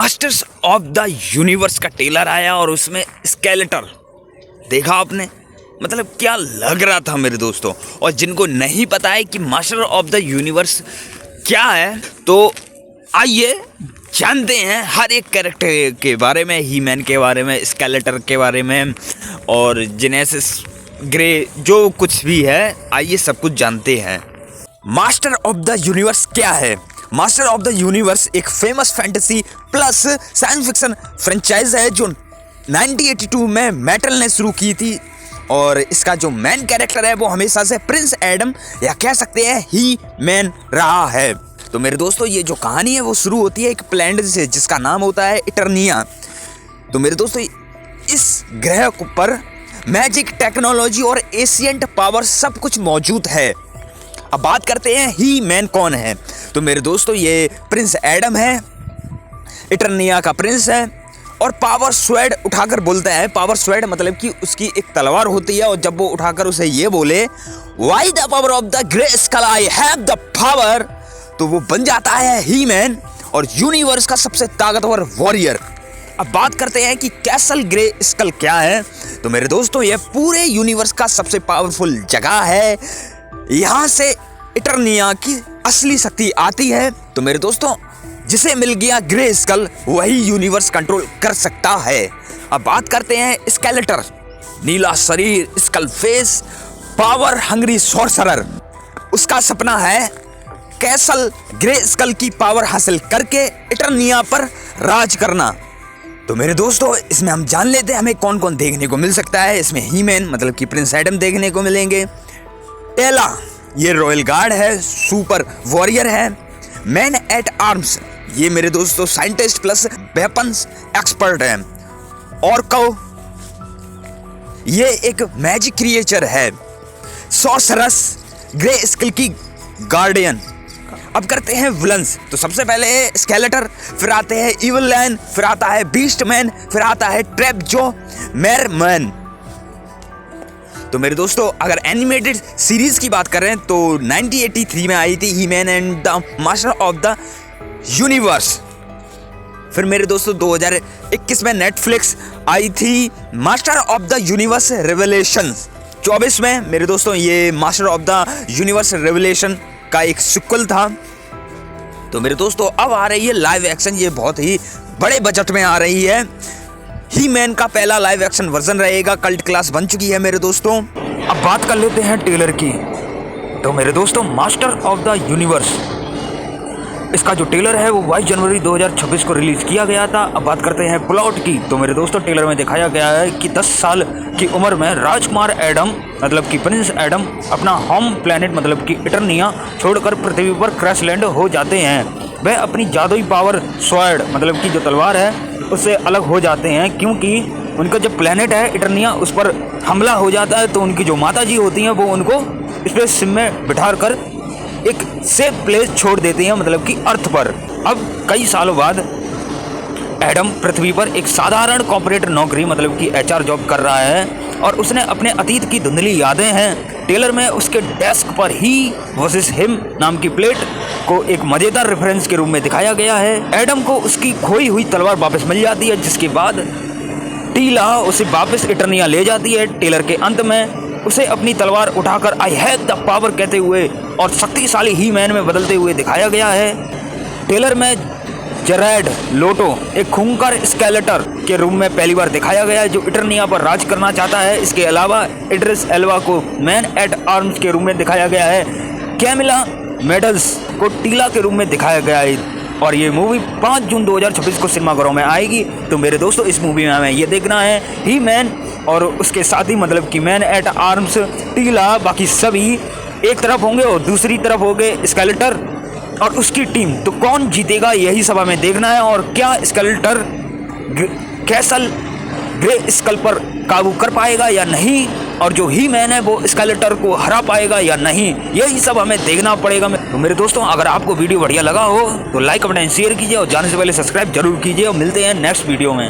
Masters of the universe का trailer आया और उसमें स्केलेटर देखा आपने। मतलब क्या लग रहा था मेरे दोस्तों। और जिनको नहीं पता है कि मास्टर ऑफ द यूनिवर्स क्या है तो आइए जानते हैं हर एक कैरेक्टर के बारे में, ही मैन के बारे में, स्केलेटर के बारे में और जेनेसिस ग्रे जो कुछ भी है, आइए सब कुछ जानते हैं। मास्टर ऑफ द यूनिवर्स क्या है? मास्टर ऑफ द यूनिवर्स एक famous fantasy plus science fiction franchise है जो 1982 में मेटल ने शुरू की थी। और इसका जो मेन कैरेक्टर है वो हमेशा से प्रिंस एडम या कह सकते हैं ही मैन रहा है। तो मेरे दोस्तों ये जो कहानी है वो शुरू होती है एक प्लैनेट से जिसका नाम होता है इटर्निया। तो मेरे दोस्तों इस ग्रह पर मैजिक, टेक्नोलॉजी और एशियंट पावर सब कुछ मौजूद है। अब बात करते हैं ही मैन कौन है। तो मेरे दोस्तों ये प्रिंस एडम है, इटर्निया का प्रिंस है और पावर स्वेड उठाकर बोलता है। पावर स्वेड मतलब कि उसकी एक तलवार होती है और जब वो उठाकर उसे ये बोले why the power of the Grayskull I have the power, तो वो बन जाता है ही मैन और यूनिवर्स का सबसे ताकतवर वॉरियर। अब बात करते हैं कि कैसल ग्रे स्कल क्या है। तो मेरे दोस्तों ये पूरे यूनिवर्स का सबसे पावरफुल जगह है। यहाँ से इटर्निया की असली शक्ति आती है। तो मेरे दोस्तों जिसे मिल गया ग्रे स्कल वही यूनिवर्स कंट्रोल कर सकता है। अब बात करते हैं स्केलेटर, नीला शरीर, school face, power hungry sorcerer. उसका सपना है कैसल ग्रे स्कल की पावर हासिल करके इटर्निया पर राज करना। तो मेरे दोस्तों इसमें हम जान लेते हैं हमें कौन कौन देखने को मिल सकता है। इसमें ही मैन मतलब कि प्रिंस एडम देखने को मिलेंगे। टेला ये रॉयल गार्ड है, सुपर वॉरियर है। मैन एट आर्म्स ये मेरे दोस्तों साइंटिस्ट प्लस वेपन्स एक्सपर्ट है। ऑर्को ये एक मैजिक क्रिएचर है। सॉर्सरस ग्रे स्कल की गार्डियन। अब करते हैं विलन्स। तो सबसे पहले है स्केलेटर, फिर आते हैं इविल लैन, फिर आता है बीस्ट मैन, फिर आता है ट्रैप जो मैरमैन। तो मेरे दोस्तों अगर एनिमेटेड सीरीज की बात करें तो 1983 में आई थी He Man and the master of the universe. फिर मेरे दोस्तों 2021 में नेटफ्लिक्स आई थी master of the universe revelations. 24 में मेरे दोस्तों ये master of the universe revelation का एक सिक्वल था। तो मेरे दोस्तों अब आ रही है लाइव एक्शन, ये बहुत ही बड़े बजट में आ रही है। ही मैन का पहला लाइव एक्शन वर्जन रहेगा, कल्ट क्लास बन चुकी है मेरे दोस्तों। अब बात कर लेते हैं ट्रेलर की। तो मेरे दोस्तों मास्टर ऑफ द यूनिवर्स इसका जो ट्रेलर है वो 22 जनवरी 2026 को रिलीज किया गया था। अब बात करते हैं प्लॉट की। तो मेरे दोस्तों ट्रेलर में दिखाया गया है कि 10 साल की उम्र में राजकुमार एडम मतलब कि प्रिंस एडम अपना होम प्लेनेट मतलब कि इटर्निया छोड़कर पृथ्वी पर क्रैश लैंड हो जाते हैं। वह अपनी जादुई पावर स्वॉर्ड मतलब कि जो तलवार है उससे अलग हो जाते हैं क्योंकि उनका जो प्लेनेट है इटर्निया उस पर हमला हो जाता है। तो उनकी जो माता जी होती हैं वो उनको स्पेसशिप में बिठा कर एक सेफ प्लेस छोड़ देते हैं मतलब कि अर्थ पर। अब कई सालों बाद एडम पृथ्वी पर एक साधारण कॉर्पोरेट नौकरी मतलब कि HR जॉब कर रहा है और उसने अपने अतीत की धुंधली यादें हैं। ट्रेलर में उसके डेस्क पर ही वर्सेस हिम नाम की प्लेट को एक मजेदार रेफरेंस के रूप में दिखाया गया है। एडम को उसकी खोई हुई तलवार वापस मिल जाती है जिसके बाद टीला उसे वापस इटर्निया ले जाती है। ट्रेलर के अंत में उसे अपनी तलवार उठाकर आई हैव द पावर कहते हुए और शक्तिशाली ही मैन में बदलते हुए दिखाया गया है। ट्रेलर में जेरेड लोटो एक खूंखार स्केलेटर के रूप में पहली बार दिखाया गया है जो इटर्निया पर राज करना चाहता है। इसके अलावा इड्रिस एल्वा को मैन एट आर्म्स के रूप में दिखाया गया है। कैमिला मेडल्स को टीला के रूप में दिखाया गया है और ये मूवी 5 जून 2026 को सिनेमाघरों में आएगी। तो मेरे दोस्तों इस मूवी में हमें ये देखना है ही मैन और उसके साथ ही मतलब कि मैन एट आर्म्स, टीला, बाकी सभी एक तरफ होंगे और दूसरी तरफ होंगे स्केलेटर और उसकी टीम। तो कौन जीतेगा यही सब हमें देखना है और क्या स्केलेटर कैसल ग्रे स्कल पर काबू कर पाएगा या नहीं और जो ही मैन है वो स्केलेटर को हरा पाएगा या नहीं, यही सब हमें देखना पड़ेगा। तो मेरे दोस्तों अगर आपको वीडियो बढ़िया लगा हो तो लाइक, कमेंट एंड शेयर कीजिए और जाने से पहले सब्सक्राइब जरूर कीजिए और मिलते हैं नेक्स्ट वीडियो में।